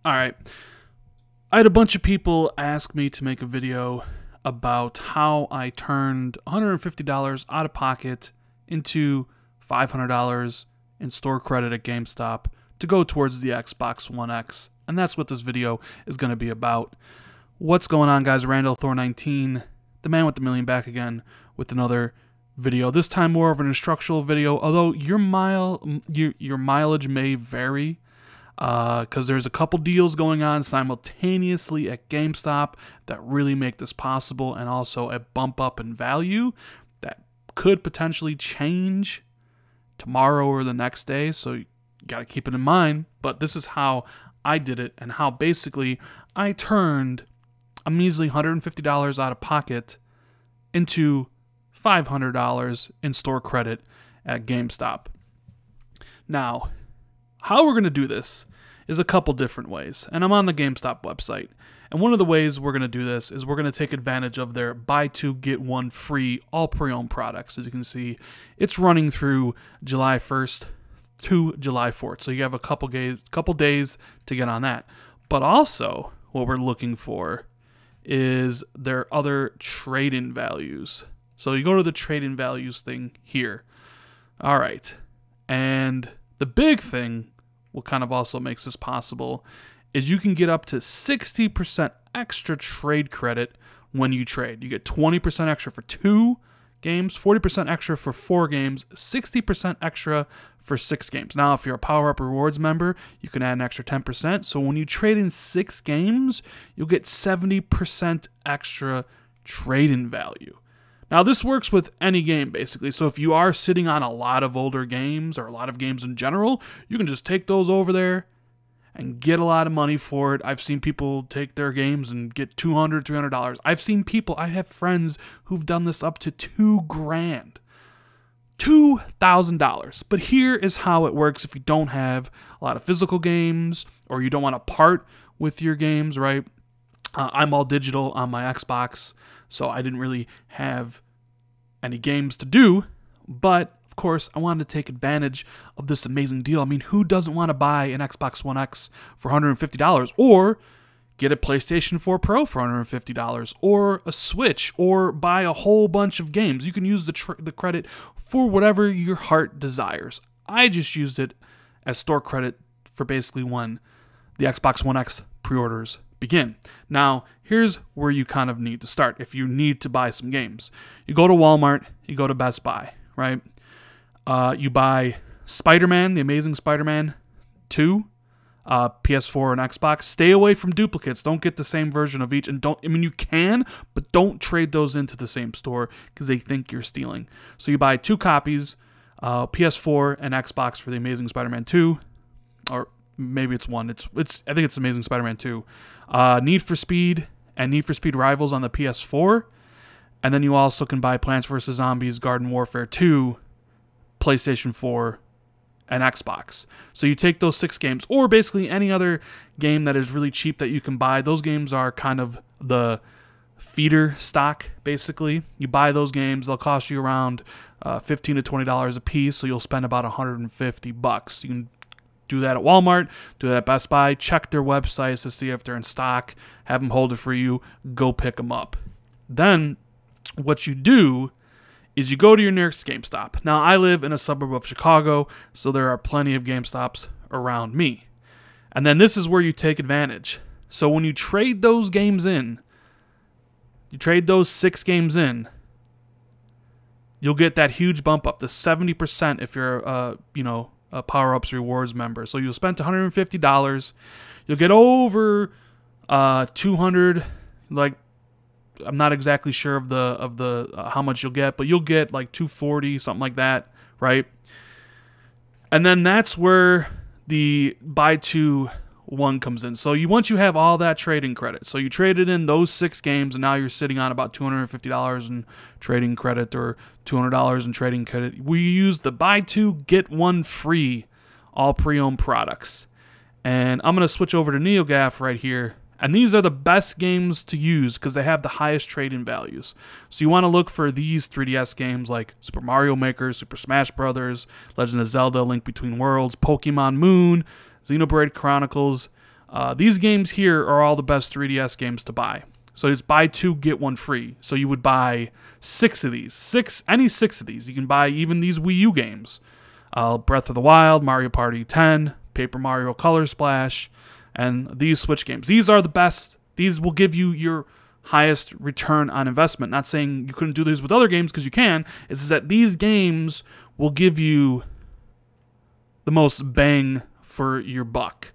All right. I had a bunch of people ask me to make a video about how I turned $150 out of pocket into $500 in store credit at GameStop to go towards the Xbox One X. And that's what this video is going to be about. What's going on, guys? Randall Thor 19, the man with the million, back again with another video. This time more of an instructional video, although your mileage may vary. Because there's a couple deals going on simultaneously at GameStop that really make this possible, and also a bump up in value that could potentially change tomorrow or the next day, so you got to keep it in mind. But this is how I did it, and how basically I turned a measly $150 out of pocket into $500 in store credit at GameStop. Now, how we're going to do this is a couple different ways, and I'm on the GameStop website. And one of the ways we're going to do this is we're going to take advantage of their buy two, get one free all pre-owned products. As you can see, it's running through July 1st to July 4th. So you have a couple days to get on that. But also, what we're looking for is their other trade-in values. So you go to the trade-in values thing here. All right. And the big thing, what kind of also makes this possible, is you can get up to 60% extra trade credit when you trade. You get 20% extra for 2 games, 40% extra for 4 games, 60% extra for 6 games. Now, if you're a Power Up Rewards member, you can add an extra 10%. So when you trade in 6 games, you'll get 70% extra trade-in value. Now, this works with any game, basically. So if you are sitting on a lot of older games, or a lot of games in general, you can just take those over there and get a lot of money for it. I've seen people take their games and get $200, $300. I have friends who've done this up to $2,000. $2,000. But here is how it works if you don't have a lot of physical games, or you don't want to part with your games, right? I'm all digital on my Xbox, so I didn't really have any games to do, but of course I wanted to take advantage of this amazing deal. I mean, who doesn't want to buy an Xbox One X for $150, or get a PlayStation 4 Pro for $150, or a Switch, or buy a whole bunch of games? You can use the credit for whatever your heart desires. I just used it as store credit for basically when the Xbox One X pre-orders begin. Now, here's where you kind of need to start if you need to buy some games. You go to Walmart, you go to Best Buy, right? You buy Spider-Man, The Amazing Spider-Man 2, PS4 and Xbox. Stay away from duplicates. Don't get the same version of each. And you can, but don't trade those into the same store because they think you're stealing. So you buy 2 copies, PS4 and Xbox for The Amazing Spider-Man 2, or maybe it's 1. I think it's Amazing Spider-Man 2. Need for Speed and Need for Speed Rivals on the PS4. And then you also can buy Plants vs. Zombies Garden Warfare 2, PlayStation 4, and Xbox. So you take those 6 games, or basically any other game that is really cheap that you can buy. Those games are kind of the feeder stock, basically. You buy those games, they'll cost you around $15 to $20 a piece, so you'll spend about $150. You can do that at Walmart, do that at Best Buy, check their websites to see if they're in stock, have them hold it for you, go pick them up. Then what you do is you go to your nearest GameStop. Now, I live in a suburb of Chicago, so there are plenty of GameStops around me. And then this is where you take advantage. So when you trade those games in, you trade those 6 games in, you'll get that huge bump up to 70% if you're a Power Ups Rewards member. So you'll spend $150. You'll get over 200. Like, I'm not exactly sure of the how much you'll get, but you'll get like 240, something like that, right? And then that's where the buy two one comes in. So once you have all that trading credit, so you traded in those 6 games, and now you're sitting on about $250 in trading credit, or $200 in trading credit. We use the buy 2 get 1 free all pre-owned products. And I'm going to switch over to NeoGAF right here. And these are the best games to use because they have the highest trade-in values. So you want to look for these 3DS games like Super Mario Maker, Super Smash Bros., Legend of Zelda, Link Between Worlds, Pokemon Moon, Xenoblade Chronicles, These games here are all the best 3DS games to buy. So it's buy 2, get 1 free. So you would buy 6 of these. Any 6 of these. You can buy even these Wii U games. Breath of the Wild, Mario Party 10, Paper Mario Color Splash, and these Switch games. These are the best. These will give you your highest return on investment. Not saying you couldn't do these with other games, because you can. It's that these games will give you the most bang for your buck.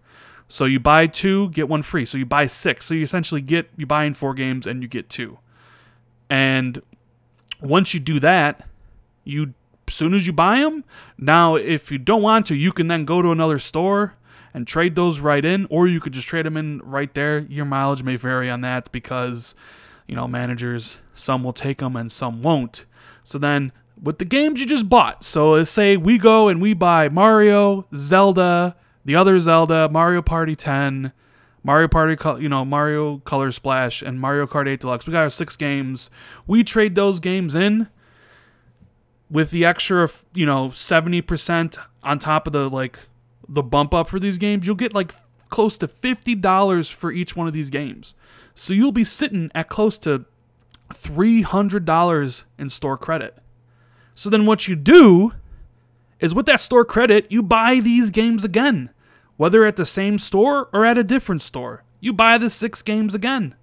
So you buy 2, get 1 free. So you buy 6. So you essentially you buy in 4 games and you get 2. And once you do that, as soon as you buy them, now if you don't want to, you can then go to another store and trade those right in, or you could just trade them in right there. Your mileage may vary on that because, managers, some will take them and some won't. So then with the games you just bought, so let's say we go and we buy Mario, Zelda, the other Zelda, Mario Party 10, Mario Color Splash, and Mario Kart 8 Deluxe. We got our 6 games. We trade those games in with the extra, 70% on top of the bump up for these games. You'll get close to $50 for each one of these games. So you'll be sitting at close to $300 in store credit. So then what you do is with that store credit, you buy these games again. Whether at the same store or at a different store. You buy the 6 games again.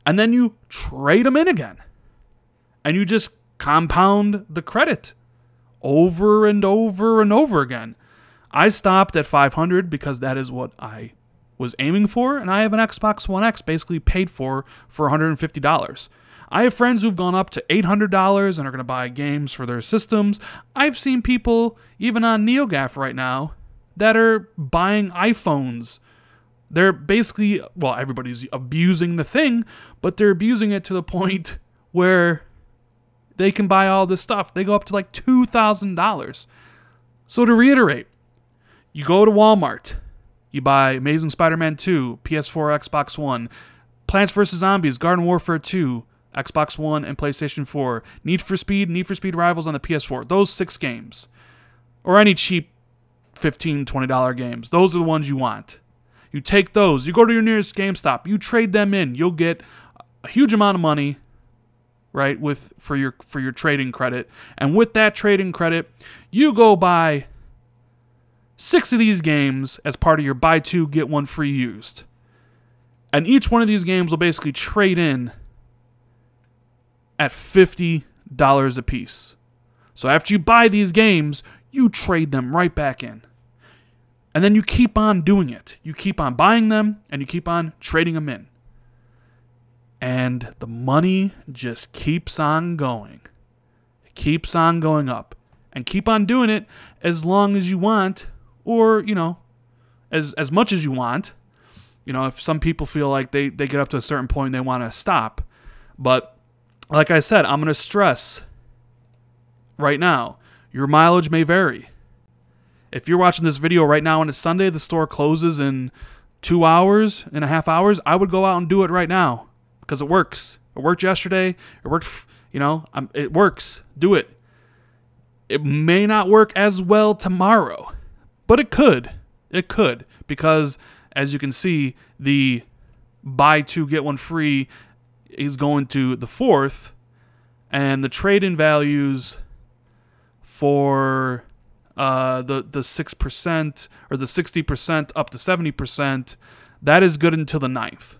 And then you trade them in again. And you just compound the credit over and over and over again. I stopped at 500 because that is what I was aiming for. And I have an Xbox One X basically paid for $150. I have friends who've gone up to $800 and are going to buy games for their systems. I've seen people, even on NeoGAF right now, that are buying iPhones. They're basically, everybody's abusing the thing, but they're abusing it to the point where they can buy all this stuff. They go up to $2,000. So to reiterate, you go to Walmart, you buy Amazing Spider-Man 2, PS4, Xbox One, Plants vs. Zombies, Garden Warfare 2, Xbox One, and PlayStation 4, Need for Speed Rivals on the PS4. Those 6 games. Or any cheap $15, $20 games. Those are the ones you want. You take those. You go to your nearest GameStop. You trade them in. You'll get a huge amount of money, right, for your trading credit. And with that trading credit, you go buy 6 of these games as part of your buy 2, get 1 free used. And each one of these games will basically trade in at $50 a piece. So after you buy these games, you trade them right back in. And then you keep on doing it. You keep on buying them, and you keep on trading them in. And the money just keeps on going. It keeps on going up. And keep on doing it as long as you want, or, as much as you want. If some people feel like they get up to a certain point and they want to stop. But like I said, I'm going to stress right now, your mileage may vary. If you're watching this video right now and it's Sunday, the store closes in 2.5 hours, I would go out and do it right now because it works. It worked yesterday. It worked, it works. Do it. It may not work as well tomorrow, but it could. It could, because as you can see, the buy 2, get 1 free is going to the 4th, and the trade-in values for the 6% or the 60% up to 70%, that is good until the 9th.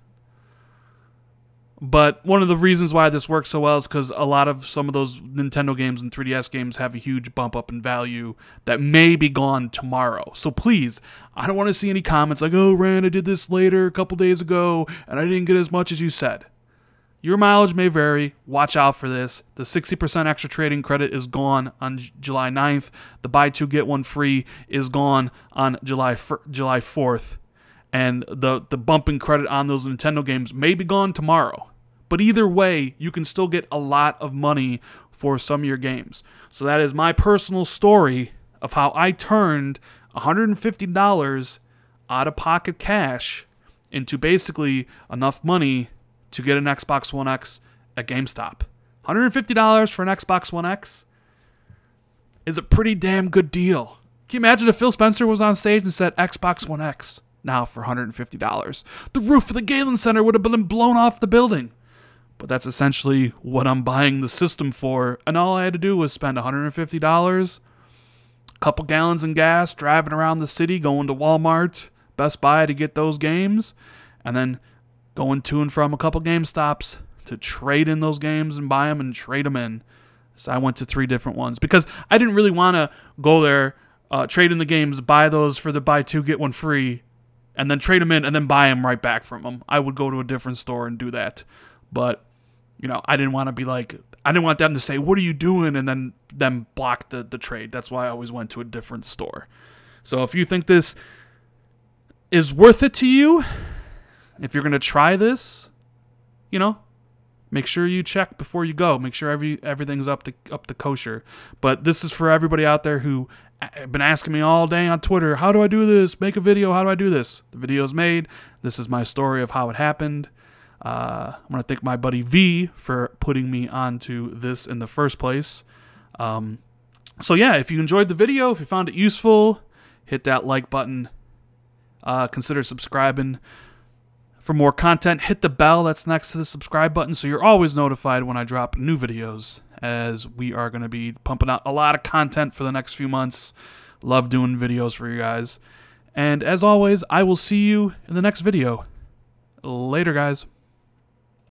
But one of the reasons why this works so well is because some of those Nintendo games and 3DS games have a huge bump up in value that may be gone tomorrow. So please, I don't want to see any comments like, oh, Rand, I did this later a couple days ago and I didn't get as much as you said. Your mileage may vary. Watch out for this. The 60% extra trading credit is gone on July 9th. The buy 2, get 1 free is gone on July 4th. And the bumping credit on those Nintendo games may be gone tomorrow. But either way, you can still get a lot of money for some of your games. So that is my personal story of how I turned $150 out-of-pocket cash into basically enough money to get an Xbox One X at GameStop. $150 for an Xbox One X is a pretty damn good deal. Can you imagine if Phil Spencer was on stage and said Xbox One X? now for $150. The roof of the Galen Center would have been blown off the building. But that's essentially what I'm buying the system for. And all I had to do was spend $150, a couple gallons in gas, driving around the city, going to Walmart, Best Buy to get those games, and then going to and from a couple GameStops to trade in those games and buy them and trade them in. So I went to 3 different ones because I didn't really want to go there, trade in the games, buy those for the buy 2, get 1 free, and then trade them in and then buy them right back from them. I would go to a different store and do that. But, you know, I didn't want to be like, I didn't want them to say, what are you doing? And then them block the trade. That's why I always went to a different store. So if you think this is worth it to you, if you're going to try this, you know, make sure you check before you go. Make sure everything's up to kosher. But this is for everybody out there who have been asking me all day on Twitter, how do I do this? Make a video. How do I do this? The video's made. This is my story of how it happened. I want to thank my buddy V for putting me onto this in the first place. So yeah, if you enjoyed the video, if you found it useful, hit that like button. Consider subscribing for more content. Hit the bell that's next to the subscribe button so you're always notified when I drop new videos, as we are going to be pumping out a lot of content for the next few months. Love doing videos for you guys. And as always, I will see you in the next video. Later, guys.